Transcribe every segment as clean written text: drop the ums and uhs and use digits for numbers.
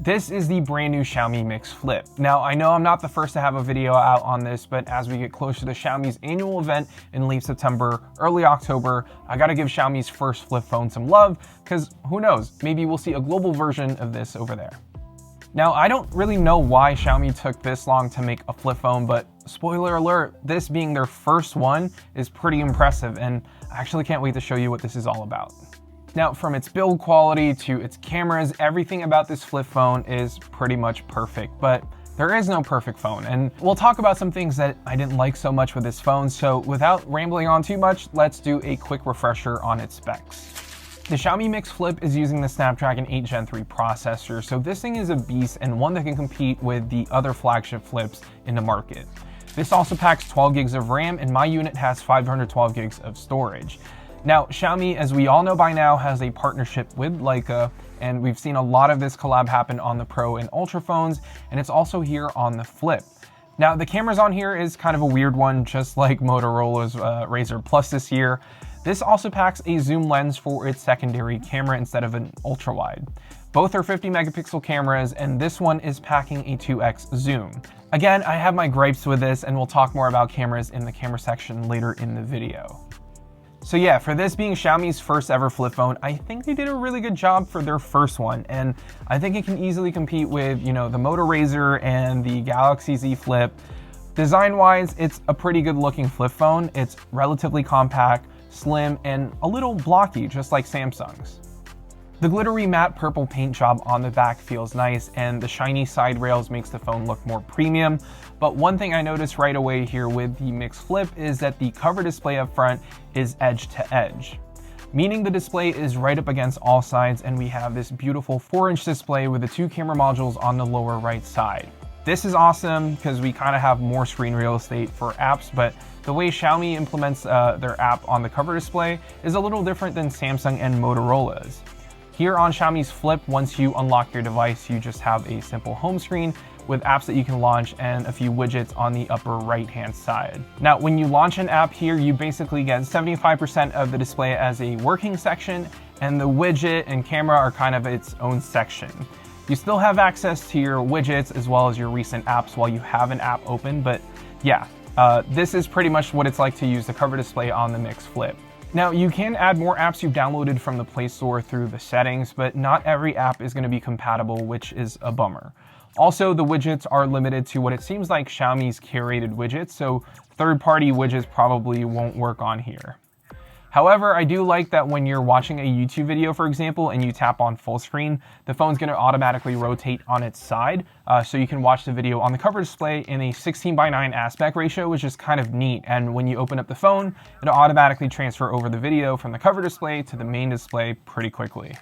This is the brand new Xiaomi MIX Flip. Now, I know I'm not the first to have a video out on this, but as we get closer to Xiaomi's annual event in late September, early October, I gotta give Xiaomi's first flip phone some love, because who knows, maybe we'll see a global version of this over there. Now, I don't really know why Xiaomi took this long to make a flip phone, but spoiler alert, this being their first one is pretty impressive, and I actually can't wait to show you what this is all about. Now, from its build quality to its cameras, everything about this flip phone is pretty much perfect, but there is no perfect phone, and we'll talk about some things that I didn't like so much with this phone, so without rambling on too much, let's do a quick refresher on its specs. The Xiaomi MIX Flip is using the Snapdragon 8 Gen 3 processor, so this thing is a beast and one that can compete with the other flagship flips in the market. This also packs 12 gigs of RAM, and my unit has 512 gigs of storage. Now, Xiaomi, as we all know by now, has a partnership with Leica, and we've seen a lot of this collab happen on the Pro and Ultra phones, and it's also here on the Flip. Now, the cameras on here is kind of a weird one, just like Motorola's Razr Plus this year. This also packs a zoom lens for its secondary camera instead of an ultra wide. Both are 50 megapixel cameras, and this one is packing a 2x zoom. Again, I have my gripes with this, and we'll talk more about cameras in the camera section later in the video. So yeah, for this being Xiaomi's first ever flip phone, I think they did a really good job for their first one, and I think it can easily compete with, the Moto Razr and the Galaxy Z Flip. Design-wise, it's a pretty good looking flip phone. It's relatively compact, slim, and a little blocky, just like Samsung's. The glittery matte purple paint job on the back feels nice, and the shiny side rails makes the phone look more premium. But one thing I noticed right away here with the MIX Flip is that the cover display up front is edge to edge, meaning the display is right up against all sides, and we have this beautiful 4-inch display with the 2 camera modules on the lower right side. This is awesome because we kind of have more screen real estate for apps, but the way Xiaomi implements their app on the cover display is a little different than Samsung and Motorola's. Here on Xiaomi's Flip, once you unlock your device, you just have a simple home screen with apps that you can launch and a few widgets on the upper right-hand side. Now, when you launch an app here, you basically get 75% of the display as a working section, and the widget and camera are kind of its own section. You still have access to your widgets as well as your recent apps while you have an app open, but yeah, this is pretty much what it's like to use the cover display on the MIX Flip. Now, you can add more apps you've downloaded from the Play Store through the settings, but not every app is going to be compatible, which is a bummer. Also, the widgets are limited to what it seems like Xiaomi's curated widgets, so third-party widgets probably won't work on here. However, I do like that when you're watching a YouTube video, for example, and you tap on full screen, the phone's going to automatically rotate on its side, so you can watch the video on the cover display in a 16:9 aspect ratio, which is kind of neat. And when you open up the phone, it'll automatically transfer over the video from the cover display to the main display pretty quickly.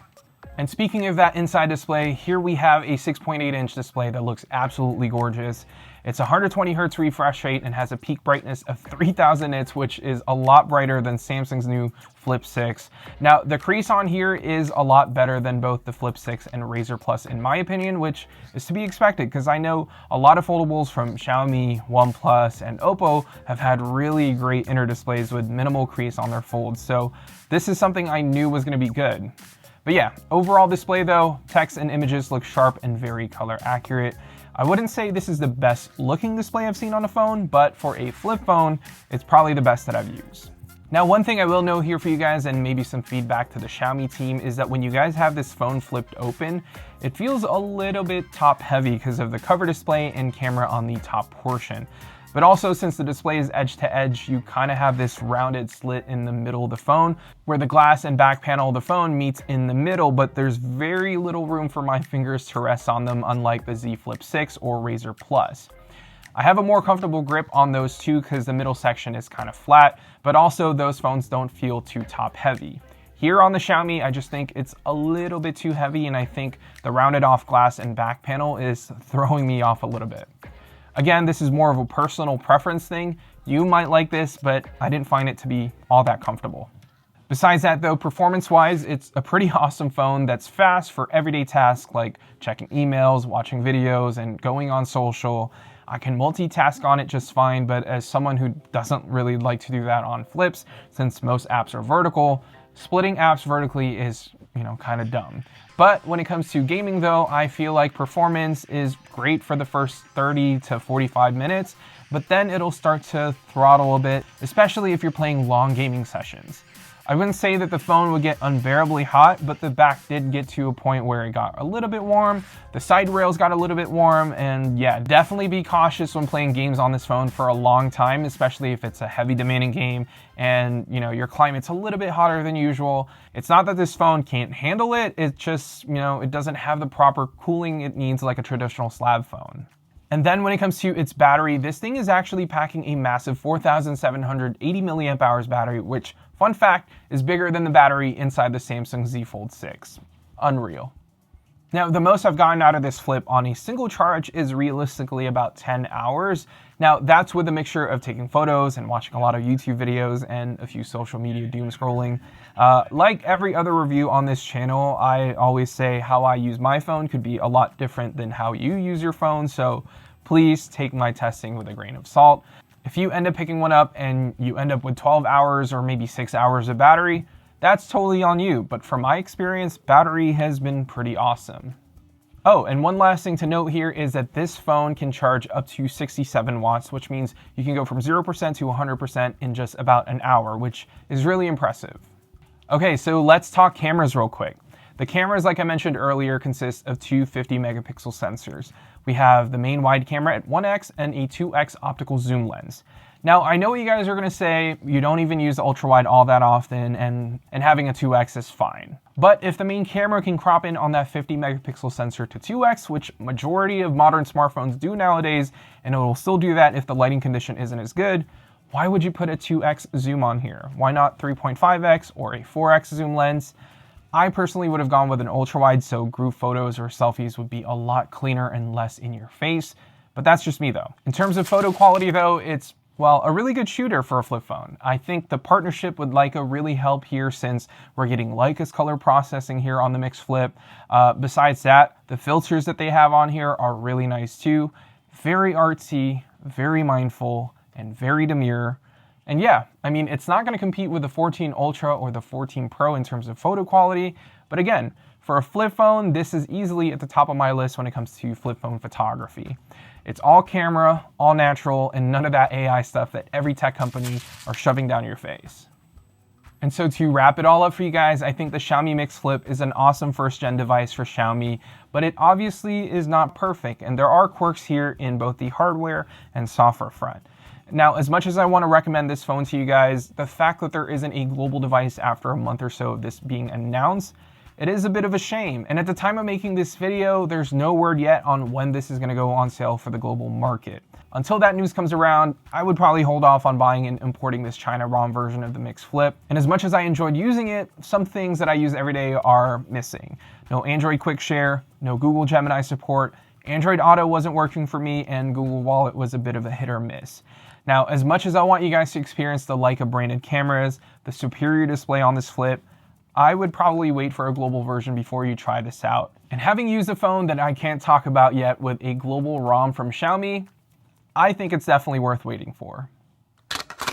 And speaking of that inside display, here we have a 6.8-inch display that looks absolutely gorgeous. It's 120 Hz refresh rate and has a peak brightness of 3000 nits, which is a lot brighter than Samsung's new Flip 6. Now, the crease on here is a lot better than both the Flip 6 and Razr Plus in my opinion, which is to be expected because I know a lot of foldables from Xiaomi, OnePlus, and Oppo have had really great inner displays with minimal crease on their folds, so this is something I knew was going to be good. But yeah, overall display though, text and images look sharp and very color accurate. I wouldn't say this is the best looking display I've seen on a phone, but for a flip phone, it's probably the best that I've used. Now, one thing I will note here for you guys, and maybe some feedback to the Xiaomi team, is that when you guys have this phone flipped open, it feels a little bit top heavy because of the cover display and camera on the top portion. But also, since the display is edge to edge, you kind of have this rounded slit in the middle of the phone where the glass and back panel of the phone meets in the middle, but there's very little room for my fingers to rest on them, unlike the Z Flip 6 or Razr Plus. I have a more comfortable grip on those two because the middle section is kind of flat, but also those phones don't feel too top heavy. Here on the Xiaomi, I just think it's a little bit too heavy, and I think the rounded off glass and back panel is throwing me off a little bit. Again, this is more of a personal preference thing. You might like this, but I didn't find it to be all that comfortable. Besides that though, performance-wise, it's a pretty awesome phone that's fast for everyday tasks like checking emails, watching videos, and going on social. I can multitask on it just fine, but as someone who doesn't really like to do that on flips, since most apps are vertical, splitting apps vertically is, kind of dumb. But when it comes to gaming though, I feel like performance is great for the first 30 to 45 minutes, but then it'll start to throttle a bit, especially if you're playing long gaming sessions. I wouldn't say that the phone would get unbearably hot, but the back did get to a point where it got a little bit warm, the side rails got a little bit warm, and yeah, definitely be cautious when playing games on this phone for a long time, especially if it's a heavy demanding game and your climate's a little bit hotter than usual. It's not that this phone can't handle it, it's just, it doesn't have the proper cooling it needs like a traditional slab phone. And then when it comes to its battery, this thing is actually packing a massive 4,780 milliamp hours battery, which, fun fact, is bigger than the battery inside the Samsung Z Fold 6. Unreal. Now, the most I've gotten out of this Flip on a single charge is realistically about 10 hours. Now, that's with a mixture of taking photos and watching a lot of YouTube videos and a few social media doom scrolling. Like every other review on this channel, I always say how I use my phone could be a lot different than how you use your phone, so please take my testing with a grain of salt. If you end up picking one up and you end up with 12 hours or maybe 6 hours of battery, that's totally on you, but from my experience, battery has been pretty awesome. Oh, and one last thing to note here is that this phone can charge up to 67 watts, which means you can go from 0% to 100% in just about an hour, which is really impressive. Okay, so let's talk cameras real quick. The cameras, like I mentioned earlier, consist of two 50 megapixel sensors. We have the main wide camera at 1x and a 2x optical zoom lens. Now, I know what you guys are gonna say, you don't even use the ultra wide all that often and having a 2x is fine. But if the main camera can crop in on that 50 megapixel sensor to 2x, which majority of modern smartphones do nowadays, and it will still do that if the lighting condition isn't as good, why would you put a 2x zoom on here? Why not 3.5x or a 4x zoom lens? I personally would have gone with an ultra wide so group photos or selfies would be a lot cleaner and less in your face, but that's just me though. In terms of photo quality though, it's, well, a really good shooter for a flip phone. I think the partnership with Leica really helped here since we're getting Leica's color processing here on the MIX Flip. Besides that, the filters that they have on here are really nice too. Very artsy, very mindful, and very demure. And yeah, I mean, it's not gonna compete with the 14 Ultra or the 14 Pro in terms of photo quality, but again, for a flip phone, this is easily at the top of my list when it comes to flip phone photography. It's all camera, all natural, and none of that AI stuff that every tech company are shoving down your face. And so to wrap it all up for you guys, I think the Xiaomi MIX Flip is an awesome first-gen device for Xiaomi, but it obviously is not perfect, and there are quirks here in both the hardware and software front. Now, as much as I want to recommend this phone to you guys, the fact that there isn't a global device after a month or so of this being announced, it is a bit of a shame. And at the time of making this video, there's no word yet on when this is going to go on sale for the global market. Until that news comes around, I would probably hold off on buying and importing this China ROM version of the MIX Flip. And as much as I enjoyed using it, some things that I use every day are missing. No Android Quick Share, no Google Gemini support, Android Auto wasn't working for me, and Google Wallet was a bit of a hit or miss. Now, as much as I want you guys to experience the Leica branded cameras, the superior display on this Flip, I would probably wait for a global version before you try this out. And having used a phone that I can't talk about yet with a global ROM from Xiaomi, I think it's definitely worth waiting for.